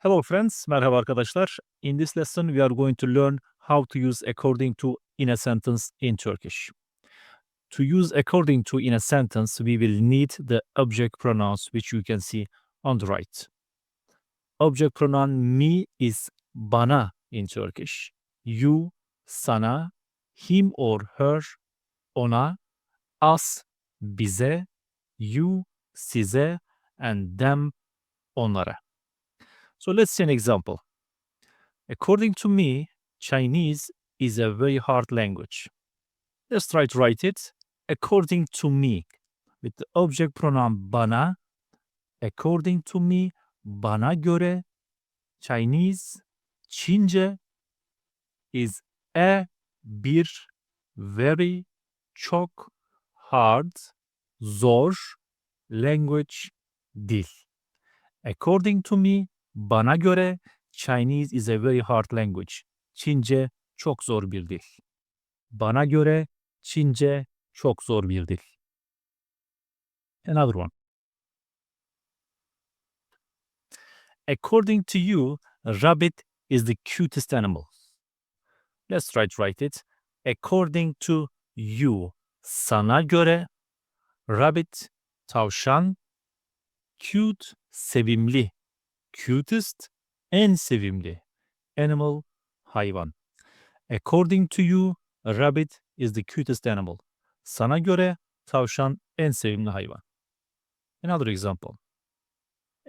Hello friends, merhaba arkadaşlar. In this lesson we are going to learn how to use according to in a sentence in Turkish. To use according to in a sentence, we will need the object pronouns which you can see on the right. Object pronoun me is bana in Turkish. You, sana, him or her, ona, us, bize, you, size, and them, onlara. So let's see an example. According to me, Chinese is a very hard language. Let's try to write it. According to me, with the object pronoun bana. According to me, bana göre, Chinese, Çince is bir, very, çok, hard, zor, language, dil. According to me, bana göre, Chinese is a very hard language. Çince çok zor bir dil. Bana göre Çince çok zor bir dil. Another one. According to you, rabbit is the cutest animal. Let's try to write it. According to you, sana göre, rabbit, tavşan, cute, sevimli. Cutest, en sevimli. Animal, hayvan. According to you, a rabbit is the cutest animal. Sana göre tavşan en sevimli hayvan. Another example.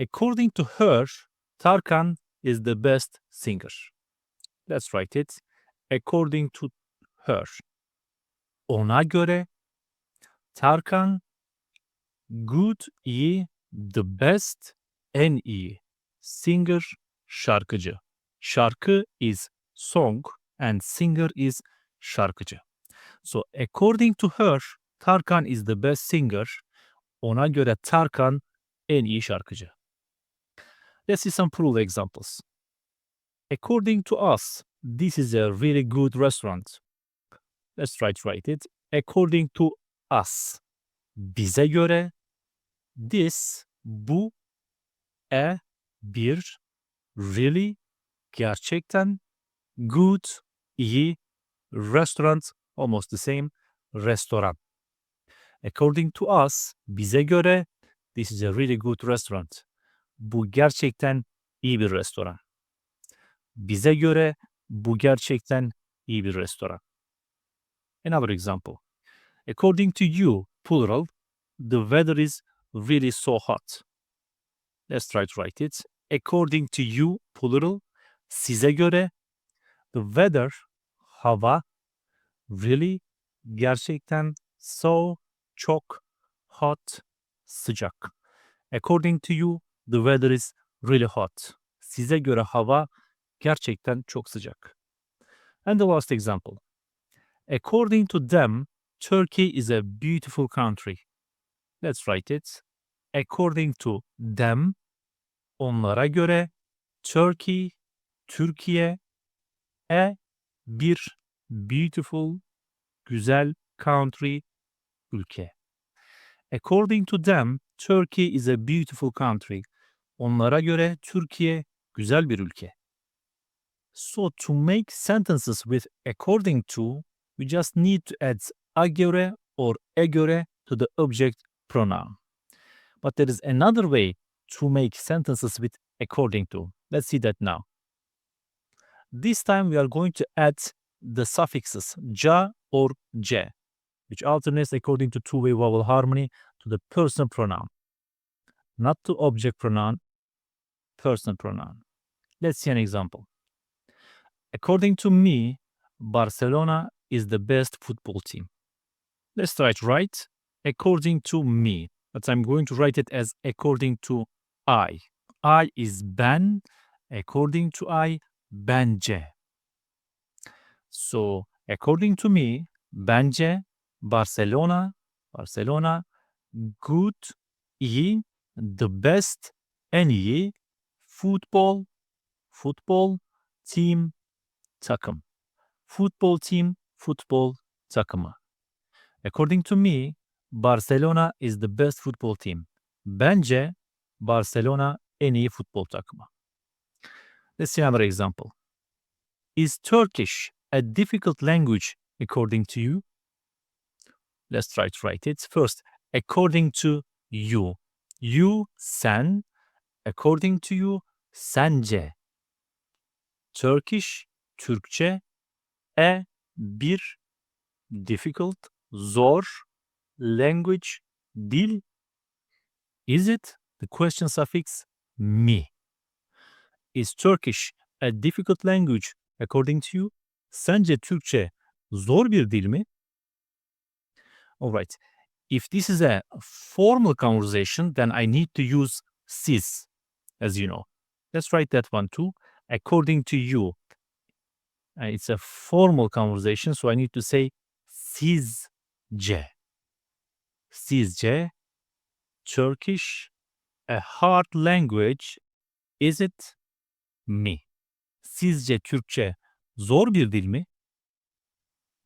According to her, Tarkan is the best singer. Let's write it. According to her. Ona göre Tarkan good, iyi, the best, en iyi. Singer, şarkıcı. Şarkı is song and singer is şarkıcı. So according to her, Tarkan is the best singer. Ona göre Tarkan en iyi şarkıcı. Let's see some plural examples. According to us, this is a really good restaurant. Let's try to write it. According to us, bize göre, this, bu, bir, really, gerçekten, good, iyi, restaurant, almost the same, restoran. According to us, bize göre, this is a really good restaurant. Bu gerçekten iyi bir restoran. Bize göre bu gerçekten iyi bir restoran. Another example. According to you, plural, the weather is really so hot. Let's try to write it. According to you, plural, size göre, the weather, hava, really, gerçekten, so, çok, hot, sıcak. According to you, the weather is really hot. Size göre hava gerçekten çok sıcak. And the last example. According to them, Turkey is a beautiful country. Let's write it. According to them, onlara göre, Turkey, Türkiye, bir, beautiful, güzel, country, ülke. According to them, Turkey is a beautiful country. Onlara göre Türkiye güzel bir ülke. So to make sentences with according to, we just need to add a göre or göre to the object pronoun. But there is another way to make sentences with according to. Let's see that now. This time we are going to add the suffixes ja or ce, which alternates according to two-way vowel harmony to the personal pronoun. Not to object pronoun, personal pronoun. Let's see an example. According to me, Barcelona is the best football team. Let's try it right. According to me, but I'm going to write it as according to I. I is ben. According to I, bence. So, according to me, bence, Barcelona, good, iyi, the best, en iyi, football, team, takım. Football team, futbol takımı. According to me, Barcelona is the best football team. Bence Barcelona en iyi futbol takımı. Let's see another example. Is Turkish a difficult language according to you? Let's try to write it. First, according to you. You, sen. According to you, sence. Turkish, Türkçe. Bir, difficult, zor. Language, dil. Is it? The question suffix, mi. Is Turkish a difficult language according to you? Sence Türkçe zor bir dil mi? Alright. If this is a formal conversation, then I need to use siz, as you know. Let's write that one too. According to you. It's a formal conversation, so I need to say sizce. Sizce, Turkish, a hard language, is it? Mi. Sizce Türkçe zor bir dil mi?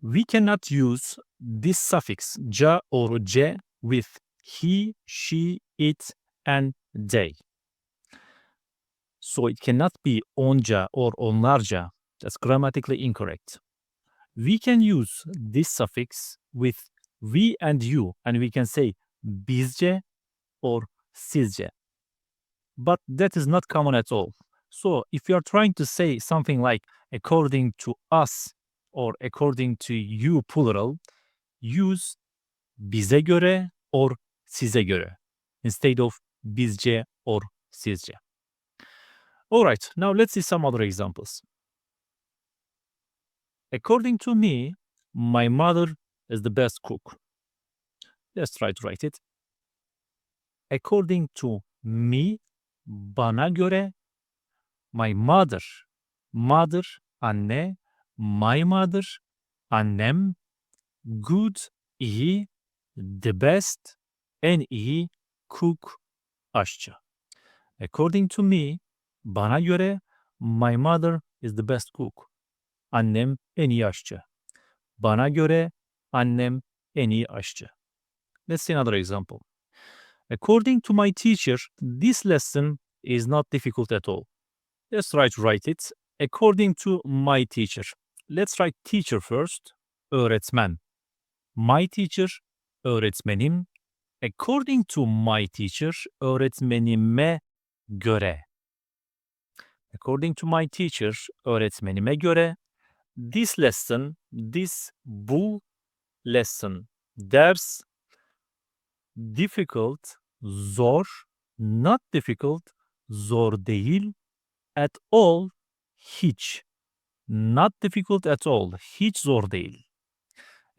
We cannot use this suffix ca or ce with he, she, it, and they. So it cannot be onca or onlarca. That's grammatically incorrect. We can use this suffix with we and you, and we can say bizce or sizce. But that is not common at all. So if you are trying to say something like according to us or according to you plural, use bize göre or size göre instead of bizce or sizce. Alright, now let's see some other examples. According to me, my mother is the best cook. Let's try to write it. According to me, bana göre, my mother, mother, anne, my mother, annem, good, iyi, the best, en iyi, cook, aşçı. According to me, bana göre, my mother is the best cook. Annem en iyi aşçı. Bana göre, annem en iyi aşçı. Let's see another example. According to my teacher, this lesson is not difficult at all. Let's try to write it. According to my teacher. Let's write teacher first. Öğretmen. My teacher, öğretmenim. According to my teacher, öğretmenime göre. According to my teacher, öğretmenime göre. This lesson, bu lesson, ders, difficult, zor, not difficult, zor değil, at all, hiç. Not difficult at all, hiç zor değil.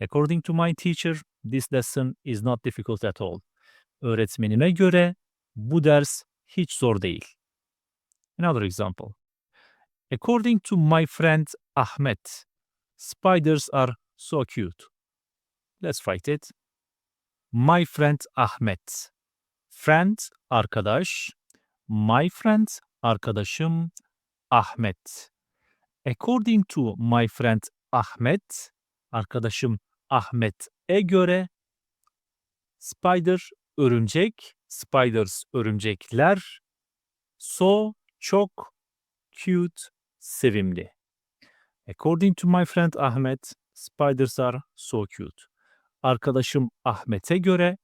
According to my teacher, this lesson is not difficult at all. Öğretmenime göre bu ders hiç zor değil. Another example. According to my friend Ahmet, spiders are so cute. Let's write it. My friend Ahmet. Friend, arkadaş. My friend, arkadaşım Ahmet. According to my friend Ahmet, arkadaşım Ahmet'e göre spider, örümcek, spiders, örümcekler, so, çok, cute, sevimli. According to my friend Ahmet, spiders are so cute. Arkadaşım Ahmet'e göre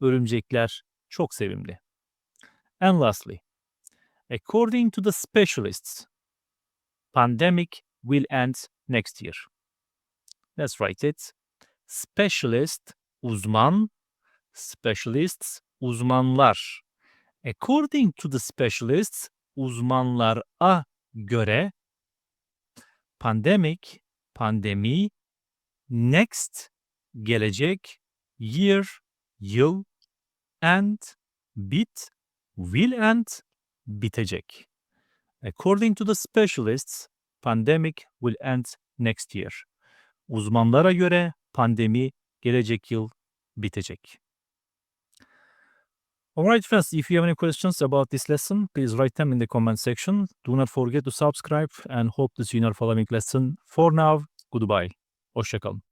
örümcekler çok sevimli. And lastly, according to the specialists, pandemic will end next year. Let's write it. Specialist, uzman. Specialists, uzmanlar. According to the specialists, uzmanlara göre pandemic, pandemi, next, gelecek, year, yıl, end, bit, will end, bitecek. According to the specialists, pandemic will end next year. Uzmanlara göre pandemi gelecek yıl bitecek. Alright friends, if you have any questions about this lesson, please write them in the comment section. Do not forget to subscribe and hope to see you in our following lesson. For now, goodbye. Hoşça kalın.